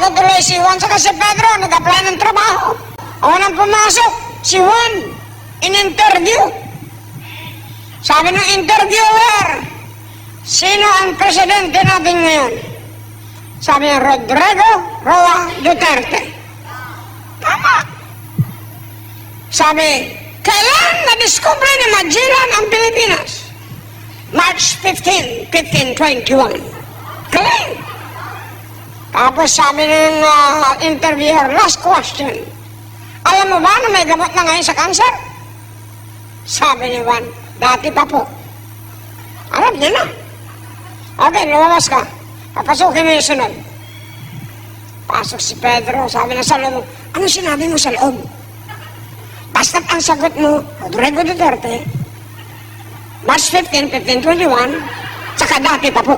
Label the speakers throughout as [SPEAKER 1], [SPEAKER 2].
[SPEAKER 1] ko tuloy si Juan saka si Pedro, nag-apply ng trabaho. Ako nang pumasok, si Juan, in-interview. Sabi ng interviewer, sino ang presidente natin ngayon? Sabi niya, Rodrigo Roa Duterte. Tama. Sabi, kailan na-discover ni Magellan ang Pilipinas? March 15, 1521. Kailan? Tapos sabi ng interviewer, last question. Alam mo ba na may gamot na ngayon sa cancer? Sabi ni Juan, dati pa po. Alam niya na. Okay, lumabas ka. Papasukin mo yung sunod. Pasok si Pedro, sabi na sa loob, ano sinabi mo sa loob? Basta't ang sagot mo, Rodrigo Duterte, March 15, 1521, saka dati pa po.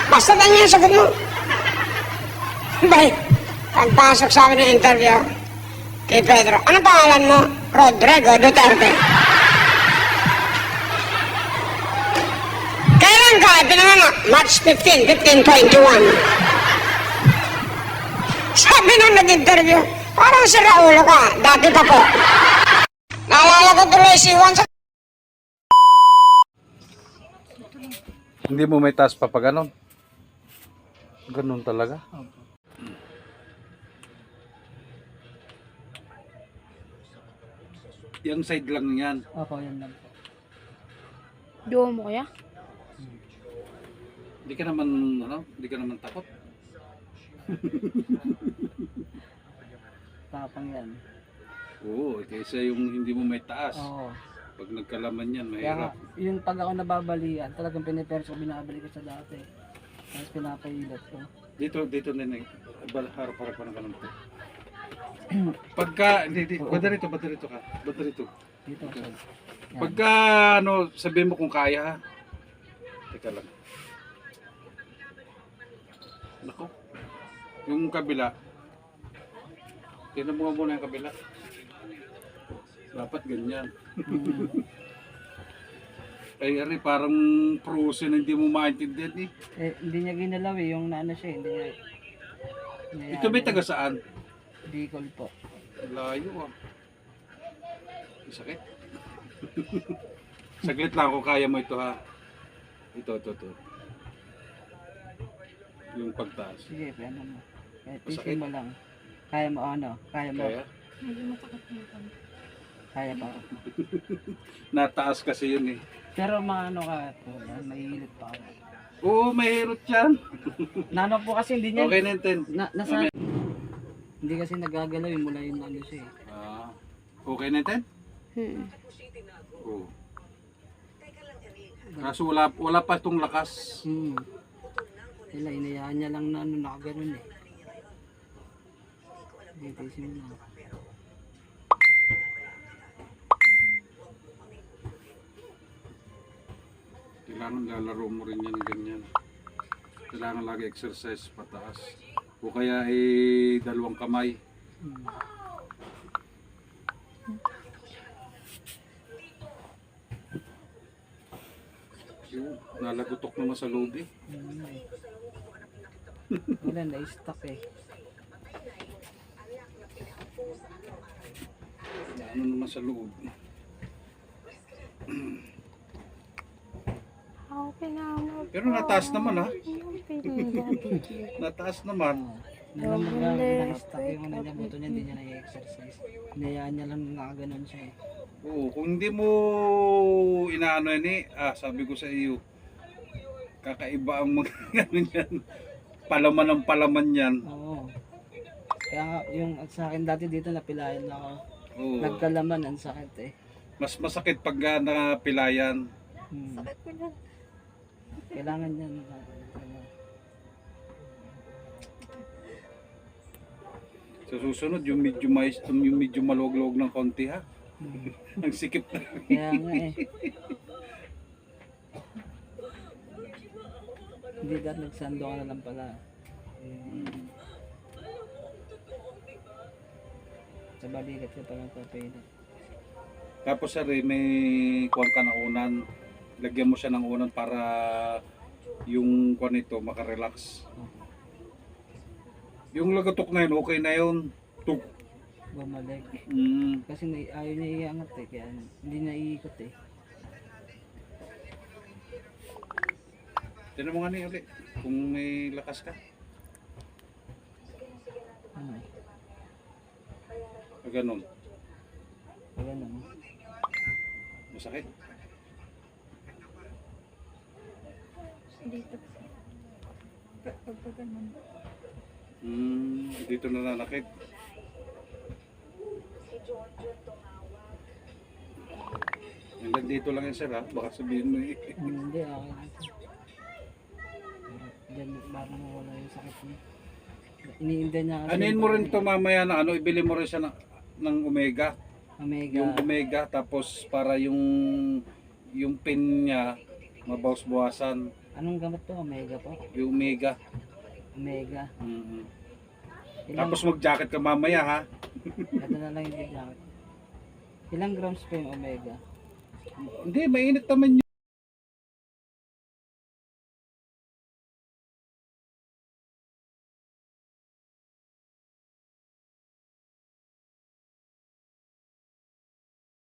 [SPEAKER 1] Basta't ano yung sagot mo? Baik, pagpasok sabi ng interview kay Pedro, anong pangalan mo? Rodrigo Duterte. Kailan ka pinanganak? March 15, 1521. Sabi nung nag-interview, parang si Raulo ka, dati pa po. Naalala ko tuloy si Juan sa...
[SPEAKER 2] Hindi mo may taas pa pa ganon? Ganon talaga? Yung side lang yan.
[SPEAKER 3] Opo, yan lang po.
[SPEAKER 4] Duo mo kaya?
[SPEAKER 2] Hindi ka naman, hindi ka naman takot.
[SPEAKER 3] Tapang yan.
[SPEAKER 2] Oo, kaysa yung hindi mo may taas.
[SPEAKER 3] Oo.
[SPEAKER 2] Pag nagkalaman yan,
[SPEAKER 3] Kaya nga,
[SPEAKER 2] mahirap.
[SPEAKER 3] yung pag ako nababalian, talagang piniperso ko, binabalik ko sa dati. Tapos pinapailat ko.
[SPEAKER 2] Dito na harap-harap pa ng kanan po. Pagka, hindi, banda rito ka. Banda rito.
[SPEAKER 3] Dito. Yan.
[SPEAKER 2] Pagka, sabihin mo kung kaya ha. Teka lang. Nako. Yung kabila. Tignan mo nga muna yung kabila. Dapat ganyan. Ay, ari, parang frozen, hindi mo maintindihan eh.
[SPEAKER 3] Hindi niya ginalaw eh, yung naano siya, hindi niya.
[SPEAKER 2] Ito ba taga saan?
[SPEAKER 3] Bicol po.
[SPEAKER 2] Layo ah. Sakit. Saglit lang kung kaya mo ito ha. Ito. Yung pagtaas.
[SPEAKER 3] Sige, ano mo.
[SPEAKER 2] Masakit?
[SPEAKER 3] Tisin mo lang. Kaya mo ano? Kaya mo?
[SPEAKER 2] Kaya?
[SPEAKER 3] Kaya pa.
[SPEAKER 2] Nataas kasi yun eh.
[SPEAKER 3] Pero mga ano ka, mahihilit pa ako.
[SPEAKER 2] Oo, mahirot yan.
[SPEAKER 3] Nano po kasi hindi niya.
[SPEAKER 2] Okay na yun, Ten.
[SPEAKER 3] Nasa... Hindi kasi nagagalaw yung mula yung ano siya eh.
[SPEAKER 2] Okay na yun, Ten? Oo. Kaso wala pa itong lakas.
[SPEAKER 3] Inayaan niya lang na ano, nakaganon eh. Tisin mo na.
[SPEAKER 2] Kailangan lalaro mo rin yan ganyan. Kailangan lagi exercise pataas. O kaya dalawang kamay. Yun, nalagutok naman sa loob eh.
[SPEAKER 3] Wala, na-stuck eh.
[SPEAKER 2] Ano naman sa loob. Pero nataas naman ha. Nataas naman.
[SPEAKER 3] Na-stuck yung ano niya, buto niya, hindi niya na-exercise. Inayaan niya lang nakaganon siya eh.
[SPEAKER 2] Oo, kung hindi mo inaano yan eh, sabi ko sa iyo, kakaiba ang mga ganun yan. Palaman ng palaman yan.
[SPEAKER 3] Oo. Kaya nga, yung sa akin dati dito napilayan na ako.
[SPEAKER 2] Oo.
[SPEAKER 3] Nagkalaman, ang sakit eh.
[SPEAKER 2] Mas masakit pag napilayan.
[SPEAKER 4] Sakit ko dyan.
[SPEAKER 3] Kailangan niya.
[SPEAKER 2] Sa susunod, yung medyo maluwag-luwag ng konti ha. Ang sikip na.
[SPEAKER 3] Kaya nga eh. Hindi dahil nagsando ka na lang pala. Sa balikat ka pa ng papilit.
[SPEAKER 2] Tapos sir, may kuwan ka na unan. Lagyan mo siya ng unan para yung kuwan nito makarelax. Yung lagatok na yun, okay na yun. Tuk.
[SPEAKER 3] Bumalik.
[SPEAKER 2] Mm.
[SPEAKER 3] Kasi ayaw niya iangat eh, kaya hindi na iikot eh.
[SPEAKER 2] Tinan mo nga niya ulit. Kung may lakas ka.
[SPEAKER 3] Ano eh,
[SPEAKER 2] Ganun.
[SPEAKER 3] pag ganun.
[SPEAKER 2] Masakit.
[SPEAKER 4] Dito. Pag ganun.
[SPEAKER 2] Dito nananakit. Hanggang dito lang yan sir ha. Baka sabihin mo eh.
[SPEAKER 3] Hindi, okay lang ito. Diyan, baka mawala yung sakit niya. Iniinda niya kasi.
[SPEAKER 2] Anuin mo rin to mamaya na ano, ibili mo rin siya ng Omega.
[SPEAKER 3] Omega.
[SPEAKER 2] Yung Omega tapos para yung pin niya mabawas-bawasan.
[SPEAKER 3] Anong gamot to? Omega po?
[SPEAKER 2] Yung Omega.
[SPEAKER 3] Omega.
[SPEAKER 2] Mhm.
[SPEAKER 3] Ilang,
[SPEAKER 2] Tapos mag-jacket ka mamaya ha.
[SPEAKER 3] ito na lang yung jacket. Ilang grams po yung Omega?
[SPEAKER 2] Hindi, mainit naman